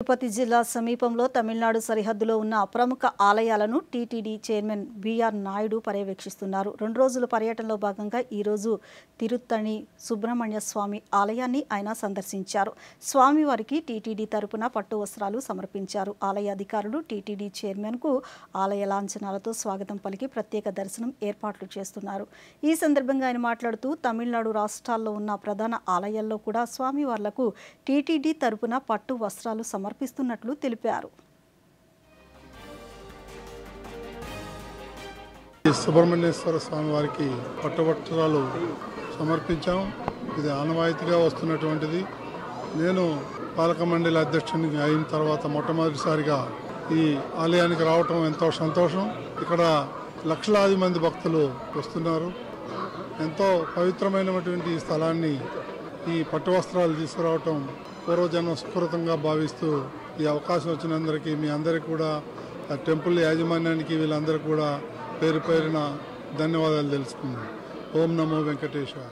తిరుపతి జిల్లా సమీపంలో తమిళనాడు సరిహద్దులో ఉన్న ప్రముఖ ఆలయాలను టీటీడీ చైర్మన్ బిఆర్ నాయుడు పర్యవేక్షిస్తున్నారు. 2 రోజుల పర్యటనలో భాగంగా ఈ రోజు తిరుత్తణి సుబ్రహ్మణ్య స్వామి ఆలయాన్ని ఆయన సందర్శించారు. స్వామివారికి టీటీడీ తరపున పట్టు వస్త్రాలు సమర్పించారు. ఆలయ అధికారులు టీటీడీ చైర్మన్కు ఆలయ లాంఛనాలతో స్వాగతం పలికి ప్రత్యేక దర్శనం ఏర్పాట్లు చేస్తున్నారు. ఈ సందర్భంగా ఆయన మాట్లాడుతూ తమిళనాడు రాష్ట్రాల్లో ఉన్న ప్రధాన ఆలయాల్లో కూడా స్వామివార్లకు టీటీడీ తరపున పట్టు వస్త్రాలు సమర్పిస్తున్నట్లు తెలిపారు. సుబ్రహ్మణ్యేశ్వర స్వామి వారికి పట్టుబట్టలు సమర్పించాం. ఇది ఆనవాయితీగా వస్తున్నటువంటిది. నేను పాలక మండలి అధ్యక్షుని అయిన తర్వాత మొట్టమొదటిసారిగా ఈ ఆలయానికి రావటం ఎంతో సంతోషం. ఇక్కడ లక్షలాది మంది భక్తులు వస్తున్నారు. ఎంతో పవిత్రమైనటువంటి ఈ స్థలాన్ని ఈ పట్టు వస్త్రాలు తీసుకురావటం పూర్వజన్మ సుకృతంగా భావిస్తూ ఈ అవకాశం వచ్చినందరికీ మీ అందరికీ కూడా టెంపుల్ యాజమాన్యానికి వీళ్ళందరికీ కూడా పేరు పేరున ధన్యవాదాలు తెలుసుకున్నాను. ఓం నమో వెంకటేశ్వర.